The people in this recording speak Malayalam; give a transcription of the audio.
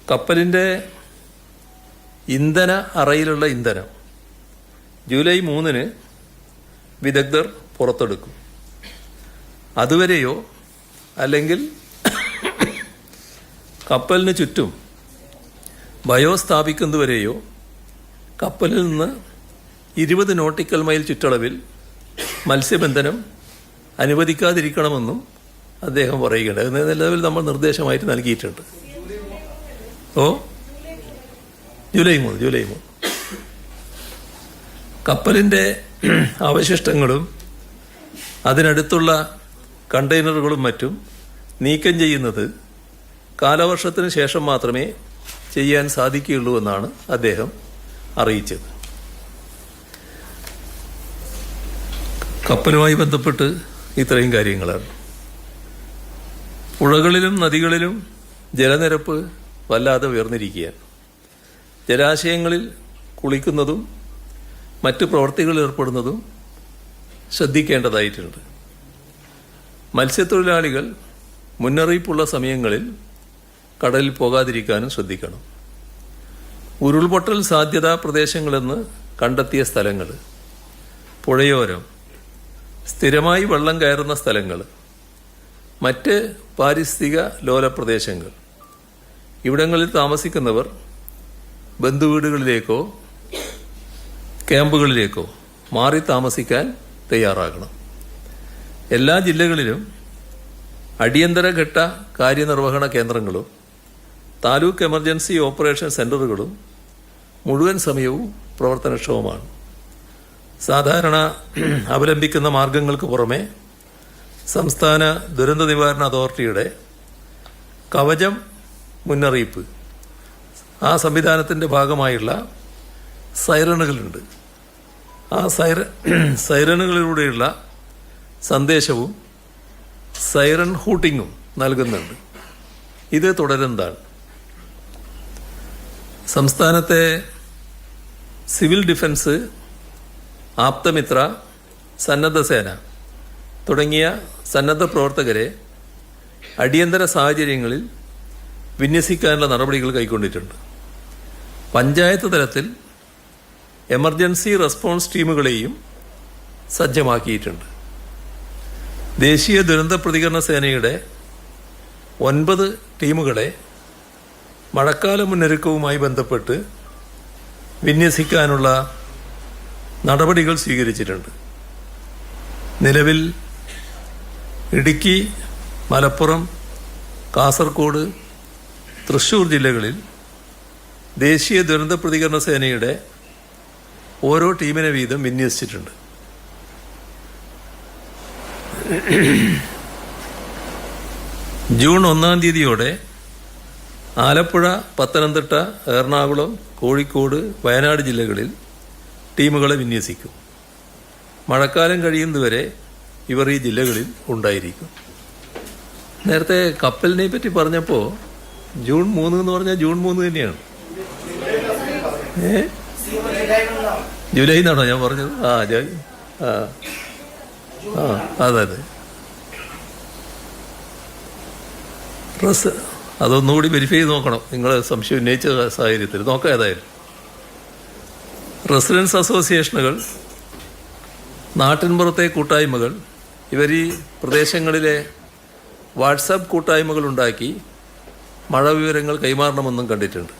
കപ്പലിൻ്റെ ഇന്ധന അറയിലുള്ള ഇന്ധനം ജൂലൈ 3 വിദഗ്ധർ പുറത്തെടുക്കും. അതുവരെയോ അല്ലെങ്കിൽ കപ്പലിന് ചുറ്റും ബയോ സ്ഥാപിക്കുന്നതുവരെയോ കപ്പലിൽ നിന്ന് 20 നോട്ടിക്കൽ മൈൽ ചുറ്റളവിൽ മത്സ്യബന്ധനം അനുവദിക്കാതിരിക്കണമെന്നും അദ്ദേഹം പറയുകയുണ്ട്. അത് നിലവിൽ നമ്മൾ നിർദ്ദേശമായിട്ട് നൽകിയിട്ടുണ്ട്. ജൂലൈ 3 കപ്പലിൻ്റെ അവശിഷ്ടങ്ങളും അതിനടുത്തുള്ള കണ്ടെയ്നറുകളും മറ്റും നീക്കം ചെയ്യുന്നത് കാലവർഷത്തിന് ശേഷം മാത്രമേ ചെയ്യാൻ സാധിക്കുകയുള്ളൂ എന്നാണ് അദ്ദേഹം അറിയിച്ചത്. കപ്പലുമായി ബന്ധപ്പെട്ട് ഇത്രയും കാര്യങ്ങളാണ്. പുഴകളിലും നദികളിലും ജലനിരപ്പ് വല്ലാതെ ഉയർന്നിരിക്കുകയാണ്. ജലാശയങ്ങളിൽ കുളിക്കുന്നതും മറ്റ് പ്രവൃത്തികളിൽ ഏർപ്പെടുന്നതും ശ്രദ്ധിക്കേണ്ടതായിട്ടുണ്ട്. മത്സ്യത്തൊഴിലാളികൾ മുന്നറിയിപ്പുള്ള സമയങ്ങളിൽ കടലിൽ പോകാതിരിക്കാനും ശ്രദ്ധിക്കണം. ഉരുൾപൊട്ടൽ സാധ്യതാ പ്രദേശങ്ങളെന്ന് കണ്ടെത്തിയ സ്ഥലങ്ങൾ, പുഴയോരം, സ്ഥിരമായി വെള്ളം കയറുന്ന സ്ഥലങ്ങൾ, മറ്റ് പാരിസ്ഥിതിക ലോല പ്രദേശങ്ങൾ, ഇവിടങ്ങളിൽ താമസിക്കുന്നവർ ബന്ധുവീടുകളിലേക്കോ ക്യാമ്പുകളിലേക്കോ മാറി താമസിക്കാൻ തയ്യാറാകണം. എല്ലാ ജില്ലകളിലും അടിയന്തരഘട്ട കാര്യനിർവഹണ കേന്ദ്രങ്ങളും താലൂക്ക് എമർജൻസി ഓപ്പറേഷൻ സെൻ്ററുകളും മുഴുവൻ സമയവും പ്രവർത്തനക്ഷമമാണ്. സാധാരണ അവലംബിക്കുന്ന മാർഗങ്ങൾക്ക് പുറമെ സംസ്ഥാന ദുരന്ത നിവാരണ അതോറിറ്റിയുടെ കവചം മുന്നറിയിപ്പ്, ആ സംവിധാനത്തിൻ്റെ ഭാഗമായുള്ള സൈറണുകളുണ്ട്. ആ സൈറണുകളിലൂടെയുള്ള സന്ദേശവും സൈറൺ ഹൂട്ടിങ്ങും നൽകുന്നുണ്ട്. ഇത് തുടരുന്നതാണ്. സംസ്ഥാനത്തെ സിവിൽ ഡിഫൻസ്, ആപ്തമിത്ര, സന്നദ്ധ സേന തുടങ്ങിയ സന്നദ്ധ പ്രവർത്തകരെ അടിയന്തര സാഹചര്യങ്ങളിൽ വിന്യസിക്കാനുള്ള നടപടികൾ കൈക്കൊണ്ടിട്ടുണ്ട്. പഞ്ചായത്ത് തലത്തിൽ എമർജൻസി റെസ്പോൺസ് ടീമുകളെയും സജ്ജമാക്കിയിട്ടുണ്ട്. ദേശീയ ദുരന്ത പ്രതികരണ സേനയുടെ 9 ടീമുകളെ മഴക്കാല മുന്നൊരുക്കവുമായി ബന്ധപ്പെട്ട് വിന്യസിക്കാനുള്ള നടപടികൾ സ്വീകരിച്ചിട്ടുണ്ട്. നിലവിൽ ഇടുക്കി, മലപ്പുറം, കാസർഗോഡ്, തൃശ്ശൂർ ജില്ലകളിൽ ദേശീയ ദുരന്ത പ്രതികരണ സേനയുടെ ഓരോ ടീമിനെ വീതം വിന്യസിച്ചിട്ടുണ്ട്. ജൂൺ 1 ആലപ്പുഴ, പത്തനംതിട്ട, എറണാകുളം, കോഴിക്കോട്, വയനാട് ജില്ലകളിൽ ടീമുകളെ വിന്യസിക്കും. മഴക്കാലം കഴിയുന്നതുവരെ ഇവർ ഈ ജില്ലകളിൽ ഉണ്ടായിരിക്കും. നേരത്തെ കപ്പലിനെ പറ്റി പറഞ്ഞപ്പോൾ ജൂൺ 3 എന്ന് പറഞ്ഞാൽ ജൂൺ 3 തന്നെയാണ്. ജൂലൈ എന്നാണോ ഞാൻ പറഞ്ഞത്? അതെ. അതൊന്നുകൂടി വെരിഫൈ ചെയ്ത് നോക്കണം. നിങ്ങൾ സംശയം ഉന്നയിച്ച സാഹചര്യത്തിൽ നോക്കാം. ഏതായാലും റെസിഡൻസ് അസോസിയേഷനുകൾ, നാട്ടിൻപുറത്തെ കൂട്ടായ്മകൾ, ഇവർ ഈ പ്രദേശങ്ങളിലെ വാട്സാപ്പ് കൂട്ടായ്മകൾ ഉണ്ടാക്കി മഴ വിവരങ്ങൾ കൈമാറണമെന്നും കണ്ടിട്ടുണ്ട്.